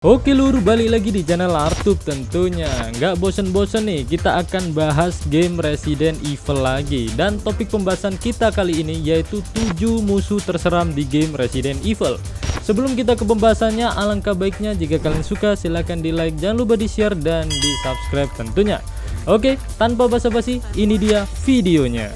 Oke lur, balik lagi di channel Artub tentunya. Nggak bosen-bosen nih, kita akan bahas game Resident Evil lagi. Dan topik pembahasan kita kali ini yaitu 7 musuh terseram di game Resident Evil. Sebelum kita ke pembahasannya, alangkah baiknya jika kalian suka silahkan di like, jangan lupa di share dan di subscribe tentunya. Oke, tanpa basa-basi, ini dia videonya.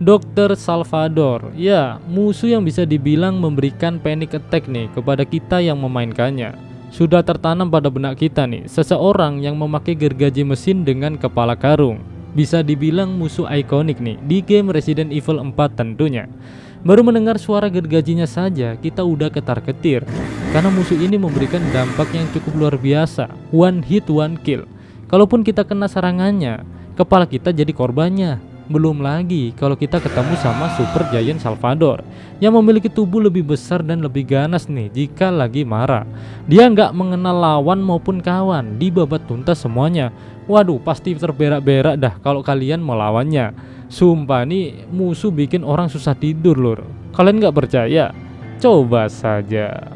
Dr. Salvador, ya, musuh yang bisa dibilang memberikan panic attack nih kepada kita yang memainkannya. Sudah tertanam pada benak kita nih, seseorang yang memakai gergaji mesin dengan kepala karung. Bisa dibilang musuh ikonik nih di game Resident Evil 4 tentunya. Baru mendengar suara gergajinya saja, kita udah ketar-ketir. Karena musuh ini memberikan dampak yang cukup luar biasa, one hit one kill. Kalaupun kita kena serangannya, kepala kita jadi korbannya. Belum lagi kalau kita ketemu sama Super Giant Salvador yang memiliki tubuh lebih besar dan lebih ganas nih jika lagi marah. Dia nggak mengenal lawan maupun kawan, dibabat tuntas semuanya. Waduh, pasti terberak-berak dah kalau kalian melawannya. Sumpah nih musuh bikin orang susah tidur lur. Kalian nggak percaya? Coba saja.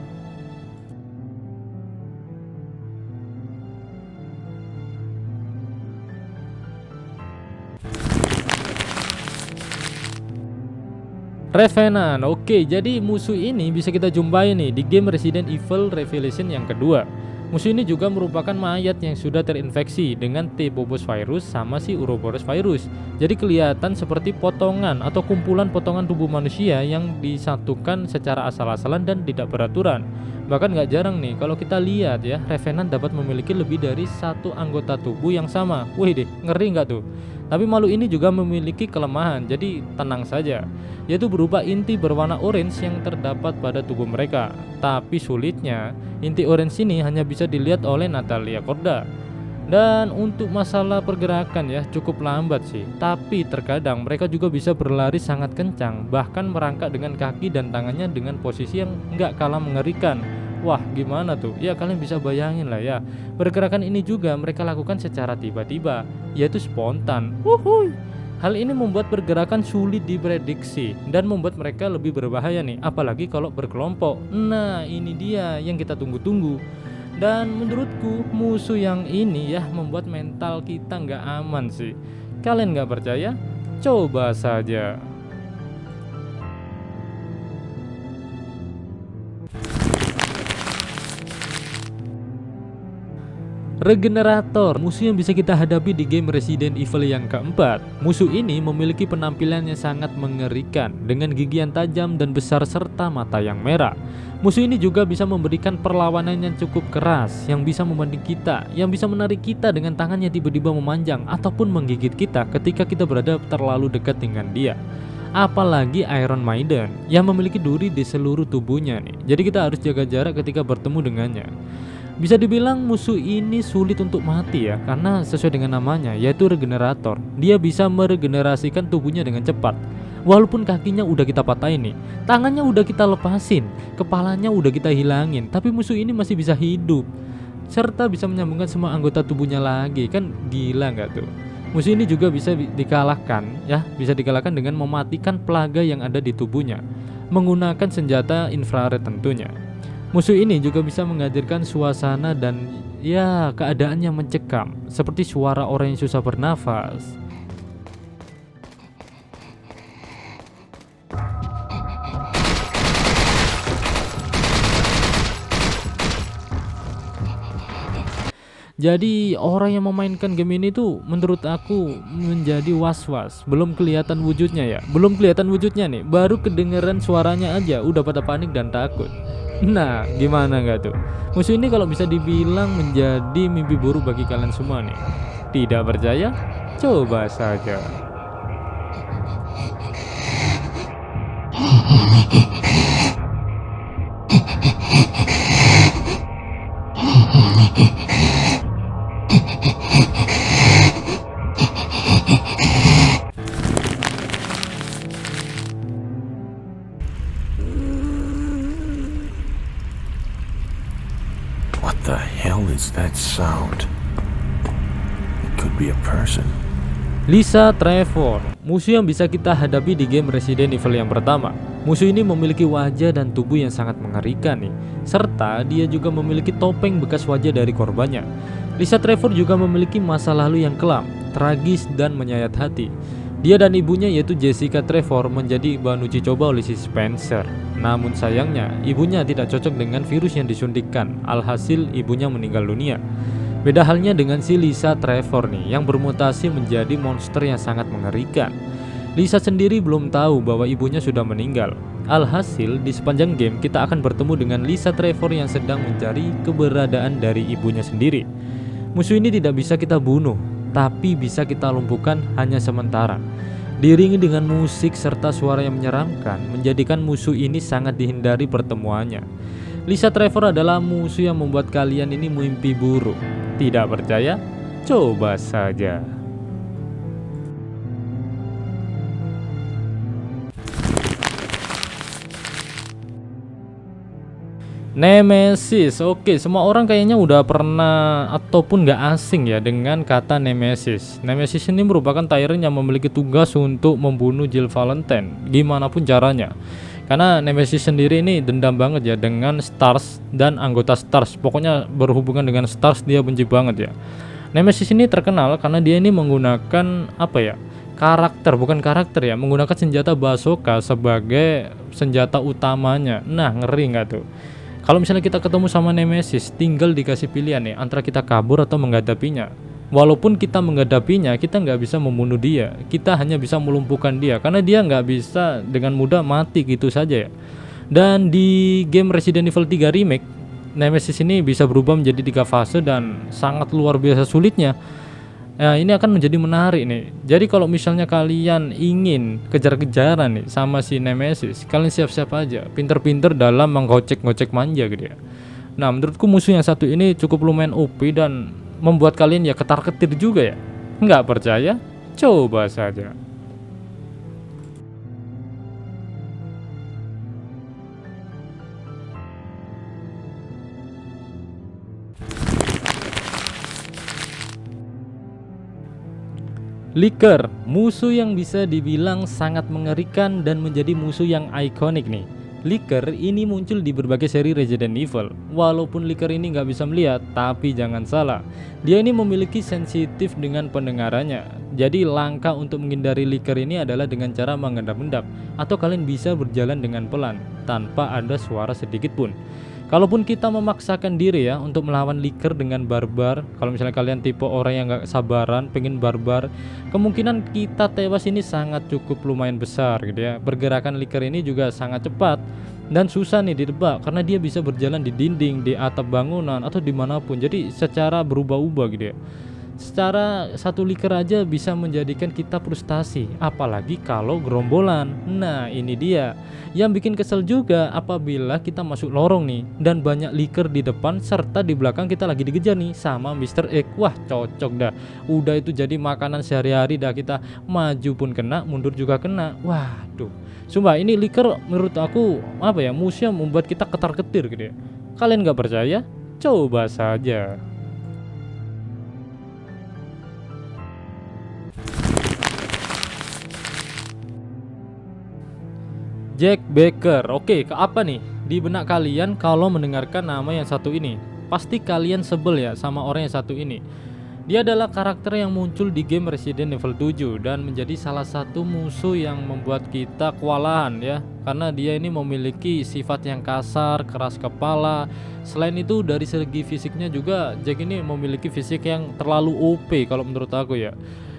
Revenant, oke, jadi musuh ini bisa kita jumpai nih di game Resident Evil Revelation yang kedua. Musuh ini juga merupakan mayat yang sudah terinfeksi dengan T-Bobos virus sama si Uroboros virus. Jadi kelihatan seperti potongan atau kumpulan potongan tubuh manusia yang disatukan secara asal-asalan dan tidak beraturan. Bahkan nggak jarang nih kalau kita lihat ya, Revenant dapat memiliki lebih dari satu anggota tubuh yang sama. Wih deh, ngeri nggak tuh? Tapi makhluk ini juga memiliki kelemahan, jadi tenang saja, yaitu berupa inti berwarna orange yang terdapat pada tubuh mereka. Tapi sulitnya, inti orange ini hanya bisa dilihat oleh Natalia Corda. Dan untuk masalah pergerakan ya cukup lambat sih, tapi terkadang mereka juga bisa berlari sangat kencang, bahkan merangkak dengan kaki dan tangannya dengan posisi yang nggak kalah mengerikan. Wah, gimana tuh? Ya kalian bisa bayangin lah ya. Pergerakan ini juga mereka lakukan secara tiba-tiba, yaitu spontan. Wuhui. Hal ini membuat pergerakan sulit diprediksi dan membuat mereka lebih berbahaya nih, apalagi kalau berkelompok. Nah, ini dia yang kita tunggu-tunggu. Dan menurutku musuh yang ini ya membuat mental kita nggak aman sih. Kalian nggak percaya? Coba saja. Regenerator, musuh yang bisa kita hadapi di game Resident Evil yang keempat. Musuh ini memiliki penampilan yang sangat mengerikan dengan gigi yang tajam dan besar serta mata yang merah. Musuh ini juga bisa memberikan perlawanan yang cukup keras, yang bisa membanding kita, yang bisa menarik kita dengan tangannya tiba-tiba memanjang ataupun menggigit kita ketika kita berada terlalu dekat dengan dia. Apalagi Iron Maiden yang memiliki duri di seluruh tubuhnya nih. Jadi kita harus jaga jarak ketika bertemu dengannya. Bisa dibilang musuh ini sulit untuk mati ya, karena sesuai dengan namanya yaitu regenerator. Dia bisa meregenerasikan tubuhnya dengan cepat. Walaupun kakinya udah kita patahin nih, tangannya udah kita lepasin, kepalanya udah kita hilangin, tapi musuh ini masih bisa hidup serta bisa menyambungkan semua anggota tubuhnya lagi. Kan gila nggak tuh? Musuh ini juga bisa dikalahkan ya, bisa dikalahkan dengan mematikan plaga yang ada di tubuhnya menggunakan senjata infrared tentunya. Musuh ini juga bisa menghadirkan suasana dan ya keadaan yang mencekam, seperti suara orang yang susah bernafas. Jadi orang yang memainkan game ini tuh menurut aku menjadi was-was. Belum kelihatan wujudnya ya, belum kelihatan wujudnya nih, baru kedengeran suaranya aja udah pada panik dan takut. Nah, gimana nggak tuh? Musuh ini kalau bisa dibilang menjadi mimpi buruk bagi kalian semua nih. Tidak percaya? Coba saja. the hell is that sound? It could be a person. Lisa Trevor, musuh yang bisa kita hadapi di game Resident Evil yang pertama. Musuh ini memiliki wajah dan tubuh yang sangat mengerikan nih, serta dia juga memiliki topeng bekas wajah dari korbannya. Lisa Trevor juga memiliki masa lalu yang kelam, tragis dan menyayat hati. Dia dan ibunya yaitu Jessica Trevor menjadi bahan uji coba oleh si Spencer. Namun sayangnya, ibunya tidak cocok dengan virus yang disuntikkan, alhasil ibunya meninggal dunia. Beda halnya dengan si Lisa Trevor nih, yang bermutasi menjadi monster yang sangat mengerikan. Lisa sendiri belum tahu bahwa ibunya sudah meninggal. Alhasil, di sepanjang game kita akan bertemu dengan Lisa Trevor yang sedang mencari keberadaan dari ibunya sendiri. Musuh ini tidak bisa kita bunuh, tapi bisa kita lumpuhkan hanya sementara. Diiringi dengan musik serta suara yang menyeramkan, menjadikan musuh ini sangat dihindari pertemuannya. Lisa Trevor adalah musuh yang membuat kalian ini mimpi buruk. Tidak percaya? Coba saja. Nemesis, oke, semua orang kayaknya udah pernah ataupun gak asing ya dengan kata Nemesis. Nemesis ini merupakan tyrant yang memiliki tugas untuk membunuh Jill Valentine, gimana pun caranya. Karena Nemesis sendiri ini dendam banget ya dengan Stars dan anggota Stars. Pokoknya berhubungan dengan Stars dia benci banget ya. Nemesis ini terkenal karena dia ini menggunakan menggunakan senjata bazooka sebagai senjata utamanya. Nah, ngeri nggak tuh? Kalau misalnya kita ketemu sama Nemesis, tinggal dikasih pilihan nih antara kita kabur atau menghadapinya. Walaupun kita menghadapinya, kita nggak bisa membunuh dia, kita hanya bisa melumpuhkan dia karena dia nggak bisa dengan mudah mati gitu saja ya. Dan di game Resident Evil 3 Remake, Nemesis ini bisa berubah menjadi 3 fase dan sangat luar biasa sulitnya. Nah, ini akan menjadi menarik nih. Jadi kalau misalnya kalian ingin kejar-kejaran nih sama si Nemesis, kalian siap-siap aja, pinter-pinter dalam menggocek-gocek manja gitu ya. Nah, menurutku musuh yang satu ini cukup lumayan OP dan membuat kalian ya ketar-ketir juga ya. Nggak percaya? Coba saja. Licker, musuh yang bisa dibilang sangat mengerikan dan menjadi musuh yang ikonik nih. Licker ini muncul di berbagai seri Resident Evil. Walaupun Licker ini nggak bisa melihat, tapi jangan salah, dia ini memiliki sensitif dengan pendengarannya. Jadi langkah untuk menghindari Licker ini adalah dengan cara mengendap-endap, atau kalian bisa berjalan dengan pelan tanpa ada suara sedikit pun. Kalaupun kita memaksakan diri ya untuk melawan Licker dengan barbar, kalau misalnya kalian tipe orang yang gak sabaran, pengen barbar, kemungkinan kita tewas ini sangat cukup lumayan besar gitu ya. Pergerakan Licker ini juga sangat cepat dan susah nih ditebak karena dia bisa berjalan di dinding, di atap bangunan atau dimanapun. Jadi secara berubah-ubah gitu ya. Secara satu Licker aja bisa menjadikan kita frustasi, apalagi kalau gerombolan. Nah, ini dia yang bikin kesel juga apabila kita masuk lorong nih dan banyak Licker di depan serta di belakang kita lagi dikejar nih sama Mr. X. Wah, cocok dah. Udah itu jadi makanan sehari-hari dah, kita maju pun kena, mundur juga kena. Waduh. Sumpah ini Licker menurut aku musuh yang membuat kita ketar-ketir gitu ya. Kalian gak percaya? Coba saja. Jack Baker. Oke, ke apa nih di benak kalian kalau mendengarkan nama yang satu ini? Pasti kalian sebel ya sama orang yang satu ini. Dia adalah karakter yang muncul di game Resident Evil 7 dan menjadi salah satu musuh yang membuat kita kewalahan ya. Karena dia ini memiliki sifat yang kasar, keras kepala. Selain itu dari segi fisiknya juga Jack ini memiliki fisik yang terlalu OP kalau menurut aku ya.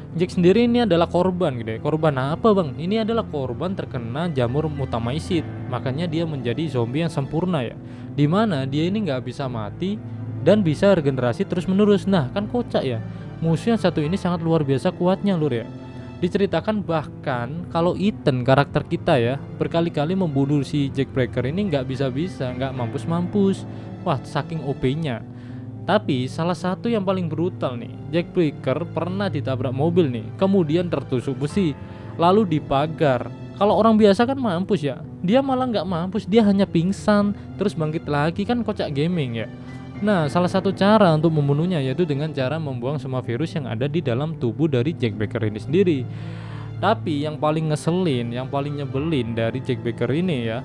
Jack sendiri ini adalah korban gitu ya. Korban apa bang? Ini adalah korban terkena jamur mutamaisid. Makanya dia menjadi zombie yang sempurna ya, dimana dia ini nggak bisa mati dan bisa regenerasi terus menerus. Nah kan kocak ya. Musuh yang satu ini sangat luar biasa kuatnya lur ya. Diceritakan bahkan kalau Ethan karakter kita ya berkali-kali membunuh si Jack Breaker ini nggak bisa-bisa, nggak mampus-mampus. Wah saking OP-nya. Tapi salah satu yang paling brutal nih, Jack Breaker pernah ditabrak mobil nih, kemudian tertusuk besi, lalu dipagar. Kalau orang biasa kan mampus ya, dia malah nggak mampus, dia hanya pingsan, terus bangkit lagi, kan kocak gaming ya. Nah, salah satu cara untuk membunuhnya yaitu dengan cara membuang semua virus yang ada di dalam tubuh dari Jack Baker ini sendiri. Tapi yang paling ngeselin, yang paling nyebelin dari Jack Baker ini ya,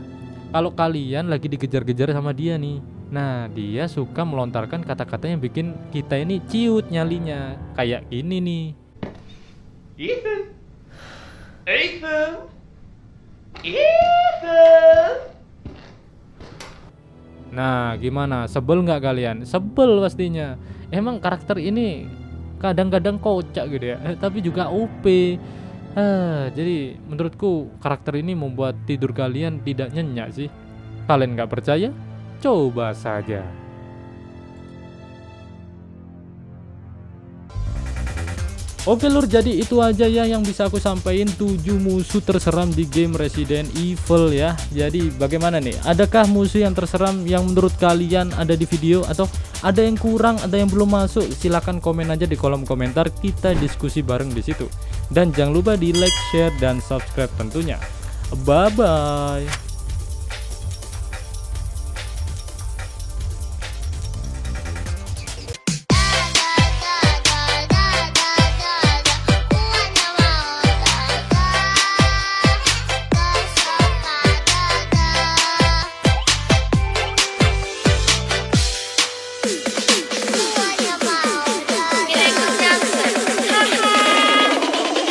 kalau kalian lagi dikejar-kejar sama dia nih, nah dia suka melontarkan kata-kata yang bikin kita ini ciut nyalinya. Kayak gini nih. Ethan! Ethan! Ethan! Nah, gimana? Sebel nggak kalian? Sebel pastinya. Emang karakter ini kadang-kadang kocak gitu ya, tapi juga OP. Jadi menurutku karakter ini membuat tidur kalian tidak nyenyak sih. Kalian nggak percaya? Coba saja. Oke lur, jadi itu aja ya yang bisa aku sampaikan 7 musuh terseram di game Resident Evil ya. Jadi bagaimana nih? Adakah musuh yang terseram yang menurut kalian ada di video, atau ada yang kurang, ada yang belum masuk? Silahkan komen aja di kolom komentar, kita diskusi bareng di situ. Dan jangan lupa di like, share, dan subscribe tentunya. Bye bye.